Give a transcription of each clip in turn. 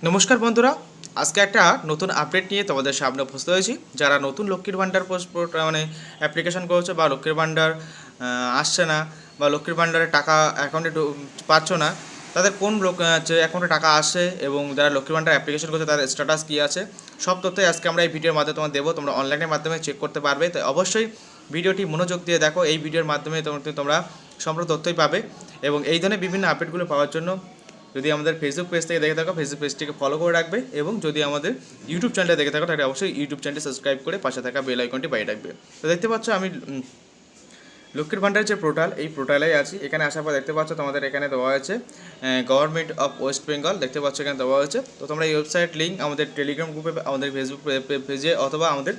নমস্কার বন্ধুরা, আজকে একটা নতুন আপডেট নিয়ে তোমাদের সামনে উপস্থিত হয়েছি। যারা নতুন লক্ষ্মীর ভাণ্ডার মানে অ্যাপ্লিকেশন করেছে বা লক্ষ্মীর ভাণ্ডার আসছে না বা লক্ষ্মীর ভাণ্ডারের টাকা অ্যাকাউন্টে পাচ্ছ না, তাদের কোন অ্যাকাউন্টে টাকা আসে এবং যারা লক্ষ্মীর ভাণ্ডার অ্যাপ্লিকেশন করছে তাদের স্ট্যাটাস কী আছে, সব তথ্যই আজকে আমরা এই ভিডিওর মাধ্যমে তোমার দেবো। তোমরা অনলাইনের মাধ্যমে চেক করতে পারবে, তাই অবশ্যই ভিডিওটি মনোযোগ দিয়ে দেখো। এই ভিডিওর মাধ্যমে তোমরা সম্পূর্ণ তথ্যই পাবে এবং এই ধরনের বিভিন্ন আপডেটগুলো পাওয়ার জন্য যদি আমাদের ফেসবুক পেজ থেকে দেখে থাকো, ফেসবুক পেজটিকে ফলো করে রাখবে এবং যদি আমাদের ইউটিউব চ্যানেলে দেখে থাকো তাহলে অবশ্যই ইউটিউব চ্যানেলটি সাবস্ক্রাইব করে পাশে থাকা বেল আইকনটি বাজিয়ে রাখবে। তো দেখতে পাচ্ছ আমি লক্ষ্মীর ভাণ্ডারের যে পোর্টাল, এই পোর্টালেই আছি। এখানে আসার পর দেখতে পাচ্ছ তোমাদের এখানে দেওয়া হয়েছে গভর্নমেন্ট অফ ওয়েস্ট বেঙ্গল, দেখতে পাচ্ছ এখানে দেওয়া হয়েছে। তো তোমরা এই ওয়েবসাইট লিঙ্ক আমাদের টেলিগ্রাম গ্রুপে, আমাদের ফেসবুক পেজে অথবা আমাদের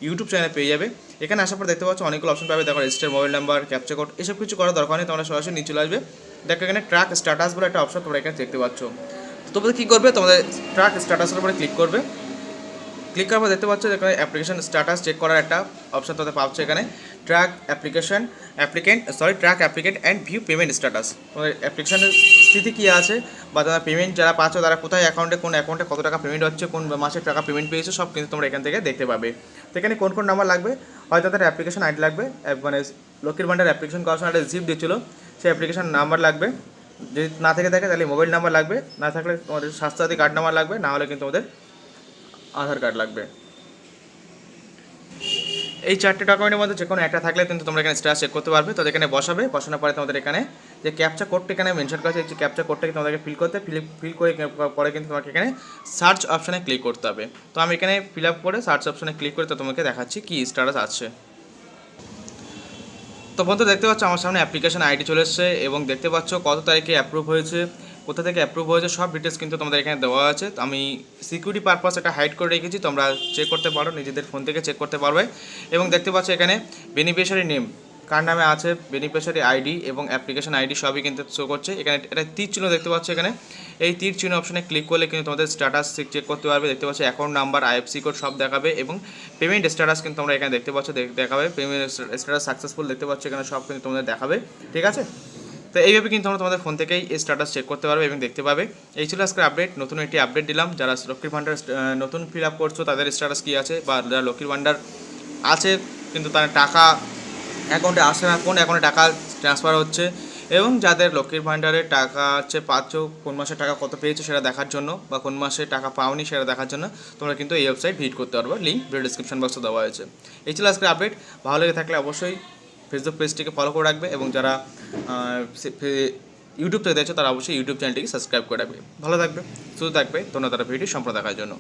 ইউটিউব চ্যানেলে পেয়ে যাবে। এখানে আসার পর দেখতে পাচ্ছ অনেকগুলো অপশন পাবে, দেখো register mobile number, captcha code, এসব কিছু করার দরকার নেই। তোমরা সরাসরি নিচে চলে আসবে, দেখো এখানে ট্র্যাক স্ট্যাটাস বলে একটা অপশন তোমরা এখানে দেখতে পাচ্ছ। তো তোমরা কী করবে, তোমাদের ট্র্যাক স্ট্যাটাসের উপরে ক্লিক করবে। ক্লিক করার পর দেখতে পাচ্ছ এখানে অ্যাপ্লিকেশন স্ট্যাটাস চেক করার একটা অপশন তোমরা পাচ্ছ। এখানে track applicant and view payment status, তোমাদের অ্যাপ্লিকেশনের স্থিতি কী আছে বা তারা পেমেন্ট যারা পাচ্ছ তারা কোথায় কোন অ্যাকাউন্টে কত টাকা পেমেন্ট হচ্ছে, কোন মাসের টাকা পেমেন্ট পেয়েছো, সব কিন্তু তোমরা এখান থেকে দেখতে পাবে। তো এখানে কোন কোন নাম্বার লাগবে, হয়তো তাদের অ্যাপ্লিকেশন আইডি লাগবে, মানে লক্ষ্মীর ভাণ্ডার অ্যাপ্লিকেশন করার সময় একটা রিসিপ্ট দিচ্ছিলো, সেই অ্যাপ্লিকেশন নাম্বার লাগবে। যদি না থেকে থাকে তাহলে মোবাইল নাম্বার লাগবে, না থাকলে তোমাদের স্বাস্থ্যসাথী কার্ড নাম্বার লাগবে, না হলে কিন্তু তোমাদের আধার কার্ড লাগবে। এই চারটে ডকুমেন্টের মধ্যে যে কোনো একটা থাকলে কিন্তু তোমরা এখানে স্ট্যাটাস চেক করতে পারবে। তো এখানে বসাবে, বসানোর পরে তোমাদের এখানে যে ক্যাপচা কোডটা এখানে মেনশন করা আছে, এই যে ক্যাপচা কোডটাকে তোমাদেরকে ফিল করে পরে কিন্তু তোমাকে এখানে সার্চ অপশানে ক্লিক করতে হবে। তো আমি এখানে ফিল আপ করে সার্চ অপশানে ক্লিক করে তো তোমাকে দেখাচ্ছি কী স্ট্যাটাস আছে। তো বন্ধু দেখতে পাচ্ছ আমার সামনে অ্যাপ্লিকেশন আইডি চলে এসেছে এবং দেখতে পাচ্ছ কত তারিখে অ্যাপ্রুভ হয়েছে, কোথা থেকে অ্যাপ্রুভ হয়েছে, সব ডিটেলস কিন্তু তোমাদের এখানে দেওয়া আছে। তো আমি সিকিউরিটি পারপাস এটা হাইড করে রেখেছি, তোমরা চেক করতে পারো, নিজেদের ফোন থেকে চেক করতে পারবে। এবং দেখতে পাচ্ছ এখানে বেনিফিশিয়ারি নেম, কার নামে আছে, বেনিফিশিয়ারি আইডি এবং অ্যাপ্লিকেশন আইডি সবই কিন্তু শো করছে। এখানে এটা তীর চিহ্ন দেখতে পাচ্ছ, এখানে এই তীর চিহ্ন অপশানে ক্লিক করলে কিন্তু তোমাদের স্ট্যাটাস চেক করতে পারবে। দেখতে পাচ্ছ অ্যাকাউন্ট নাম্বার, আইএফসি কোড সব দেখাবে এবং পেমেন্ট স্ট্যাটাস কিন্তু তোমরা এখানে দেখতে পাচ্ছ দেখাবে। পেমেন্ট স্ট্যাটাস সাকসেসফুল দেখতে পাচ্ছ, এখানে সব কিন্তু তোমাদের দেখাবে, ঠিক আছে। তো এইভাবে কিন্তু তোমরা তোমাদের ফোন থেকেই এই স্ট্যাটাস চেক করতে পারবে এবং দেখতে পাবে। এই ছিল আজকের আপডেট, নতুন একটি আপডেট দিলাম। যারা লক্ষ্মীর ভাণ্ডার নতুন ফিল আপ করছো তাদের স্ট্যাটাস কী আছে, বা যারা লক্ষ্মীর ভাণ্ডার আছে কিন্তু তার টাকা অ্যাকাউন্টে আসে না, কোন অ্যাকাউন্টে টাকা ট্রান্সফার হচ্ছে, এবং যাদের লক্ষ্মীর ভাণ্ডারের টাকা হচ্ছে পাচ্ছ, কোন মাসে টাকা কত পেয়েছো সেটা দেখার জন্য, বা কোন মাসে টাকা পাওনি সেটা দেখার জন্য তোমরা কিন্তু এই ওয়েবসাইট ভিজিট করতে পারবে। লিঙ্ক ভিডিও ডিসক্রিপশন বক্সে দেওয়া হয়েছে। এই ছিল আজকের আপডেট। ভালো লেগে থাকলে অবশ্যই ফেসবুক পেজটিকে ফলো করে রাখবে এবং যারা ইউটিউব থেকে দেখছো তারা অবশ্যই ইউটিউব চ্যানেলটিকে সাবস্ক্রাইব করে রাখবে। ভালো থাকবে, সুস্থ থাকবে, ধন্যবাদ ভিডিও সম্পূর্ণ দেখার জন্য।